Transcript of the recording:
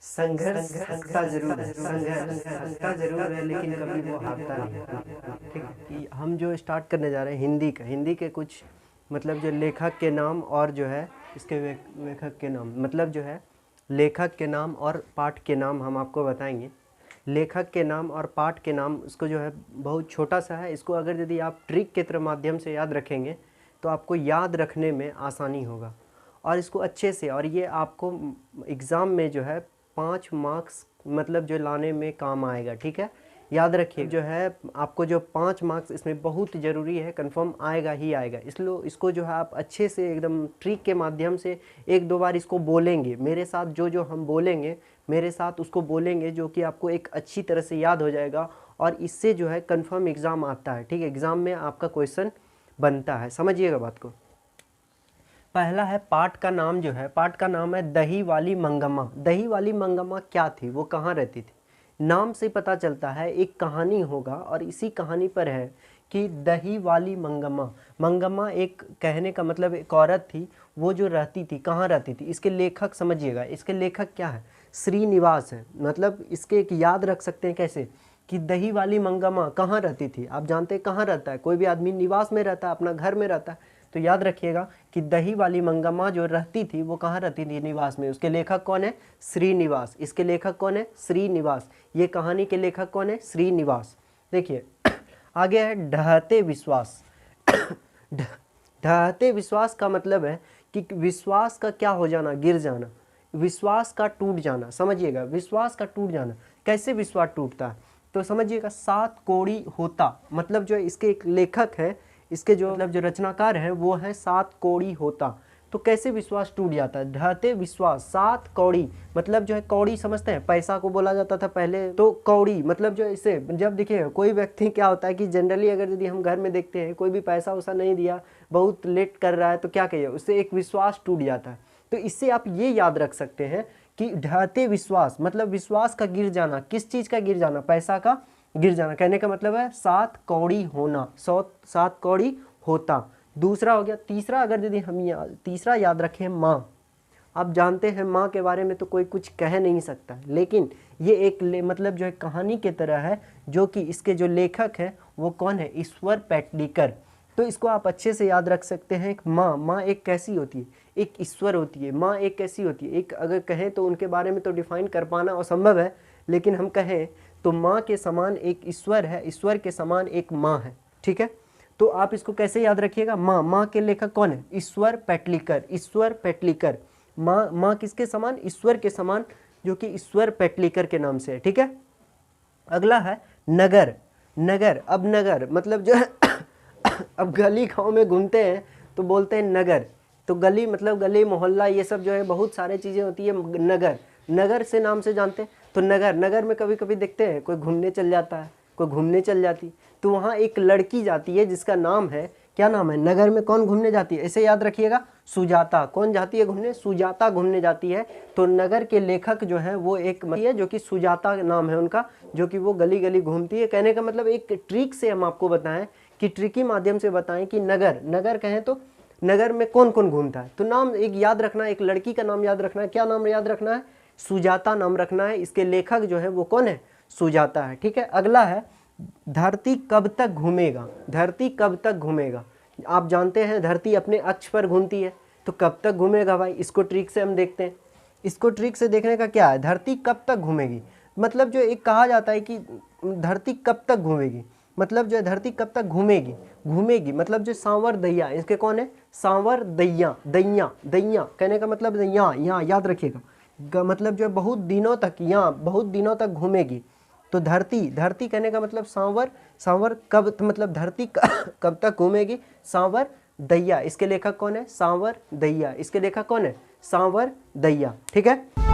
संघर्ष हंसता जरूर है, संघर्ष हंसता जरूर है लेकिन कभी वो हारता नहीं। ठीक है, कि हम जो स्टार्ट करने जा रहे हैं हिंदी के कुछ मतलब जो लेखक के नाम और जो है इसके लेखक के नाम, मतलब जो है लेखक के नाम और पाठ के नाम हम आपको बताएंगे। लेखक के नाम और पाठ के नाम, इसको जो है बहुत छोटा सा है, इसको अगर यदि आप ट्रिक के तरह माध्यम से याद रखेंगे तो आपको याद रखने में आसानी होगा और इसको अच्छे से, और ये आपको एग्ज़ाम में जो है 5 मार्क्स मतलब जो लाने में काम आएगा। ठीक है, याद रखिए जो है आपको जो 5 मार्क्स इसमें बहुत ज़रूरी है, कंफर्म आएगा ही आएगा। इसलिए इसको जो है आप अच्छे से एकदम ट्रिक के माध्यम से 1-2 बार इसको बोलेंगे मेरे साथ, जो हम बोलेंगे मेरे साथ उसको बोलेंगे, जो कि आपको एक अच्छी तरह से याद हो जाएगा और इससे जो है कंफर्म एग्ज़ाम आता है। ठीक है, एग्ज़ाम में आपका क्वेश्चन बनता है, समझिएगा बात को। पहला है पाठ का नाम, जो है पाठ का नाम है दही वाली मंगम्मा। दही वाली मंगम्मा क्या थी, वो कहाँ रहती थी? नाम से पता चलता है एक कहानी होगा और इसी कहानी पर है कि दही वाली मंगम्मा। मंगम्मा एक कहने का मतलब एक औरत थी, वो जो रहती थी, कहाँ रहती थी? इसके लेखक समझिएगा, इसके लेखक क्या है? श्रीनिवास है। मतलब इसके एक याद रख सकते हैं कैसे कि दही वाली मंगम्मा कहाँ रहती थी। आप जानते हैं कहाँ रहता है, कोई भी आदमी निवास में रहता है, अपना घर में रहता है, तो याद रखिएगा कि दही वाली मंगम्मा जो रहती थी वो कहाँ रहती थी? निवास में। उसके लेखक कौन है? श्रीनिवास। इसके लेखक कौन है? श्रीनिवास। ये कहानी के लेखक कौन है? श्रीनिवास। देखिए आगे है ढहते विश्वास। ढहते विश्वास का मतलब है कि विश्वास का क्या हो जाना? गिर जाना, विश्वास का टूट जाना। समझिएगा, विश्वास का टूट जाना। कैसे विश्वास टूटता है? तो समझिएगा 7 कौड़ी होता, मतलब जो इसके एक लेखक है, इसके जो मतलब जो रचनाकार है वो है 7 कौड़ी होता। तो कैसे विश्वास टूट जाता है? ढहते विश्वास, 7 कौड़ी मतलब जो है, कौड़ी समझते हैं, पैसा को बोला जाता था पहले, तो कौड़ी मतलब जो इसे जब देखिए कोई व्यक्ति क्या होता है कि जनरली अगर यदि हम घर में देखते हैं कोई भी पैसा वैसा नहीं दिया, बहुत लेट कर रहा है, तो क्या कहिए, उससे एक विश्वास टूट जाता है। तो इससे आप ये याद रख सकते हैं कि ढहते विश्वास मतलब विश्वास का गिर जाना। किस चीज़ का गिर जाना? पैसा का गिर जाना। कहने का मतलब है 7 कौड़ी होना, 7 कौड़ी होता। दूसरा हो गया। तीसरा अगर यदि हम तीसरा याद रखें, माँ। आप जानते हैं माँ के बारे में तो कोई कुछ कह नहीं सकता, लेकिन ये एक मतलब जो है कहानी के तरह है, जो कि इसके जो लेखक है वो कौन है? ईश्वर पेटलीकर। तो इसको आप अच्छे से याद रख सकते हैं। माँ, माँ एक कैसी होती है? एक ईश्वर होती है। माँ एक कैसी होती है? एक अगर कहें तो उनके बारे में तो डिफाइन कर पाना असंभव है, लेकिन हम कहें तो माँ के समान एक ईश्वर है, ईश्वर के समान एक माँ है। ठीक है, तो आप इसको कैसे याद रखिएगा? माँ, माँ के लेखक कौन है? ईश्वर पेटलीकर। ईश्वर पेटलीकर। माँ, माँ किसके समान? ईश्वर के समान, जो कि ईश्वर पेटलीकर के नाम से है। ठीक है, अगला है नगर। नगर, अब नगर मतलब जो है अब गली गाँव में घूमते हैं तो बोलते हैं नगर। तो गली मतलब गली मोहल्ला, ये सब जो है बहुत सारे चीज़ें होती है। नगर, नगर से नाम से जानते हैं। तो नगर, नगर में कभी कभी देखते हैं कोई घूमने चल जाता है, कोई घूमने चल जाती, तो वहाँ एक लड़की जाती है जिसका नाम है, क्या नाम है? नगर में कौन घूमने जाती है? ऐसे याद रखिएगा, सुजाता। कौन जाती है घूमने? सुजाता घूमने जाती है। तो नगर के लेखक जो है वो एक है, जो कि सुजाता नाम है उनका, जो कि वो गली गली घूमती है। कहने का मतलब एक ट्रिक से हम आपको बताएं कि ट्रिकी माध्यम से बताएं कि नगर, नगर कहें तो नगर में कौन कौन घूमता है। तो नाम एक याद रखना, एक लड़की का नाम याद रखना है। क्या नाम याद रखना है? सुजाता नाम रखना है। इसके लेखक जो है वो कौन है? सुजाता है। ठीक है, अगला है धरती कब तक घूमेगा। धरती कब तक घूमेगा? आप जानते हैं धरती अपने अक्ष पर घूमती है, तो कब तक घूमेगा भाई? इसको ट्रिक से हम देखते हैं। इसको ट्रिक से देखने का क्या है? धरती कब तक घूमेगी मतलब जो एक कहा जाता है कि धरती कब तक घूमेगी, मतलब जो धरती कब तक घूमेगी, घूमेगी मतलब जो सांवर दैया, इसके कौन है? सांवर दैया। दैया, दैया कहने का मतलब यहाँ, यहाँ याद रखिएगा, मतलब जो बहुत दिनों तक, यहाँ बहुत दिनों तक घूमेगी। तो धरती, धरती कहने का मतलब सांवर। सांवर कब मतलब धरती कब तक घूमेगी? सांवर दैया। इसके लेखक कौन है? सांवर दैया। इसके लेखक कौन है? सांवर दैया। ठीक है।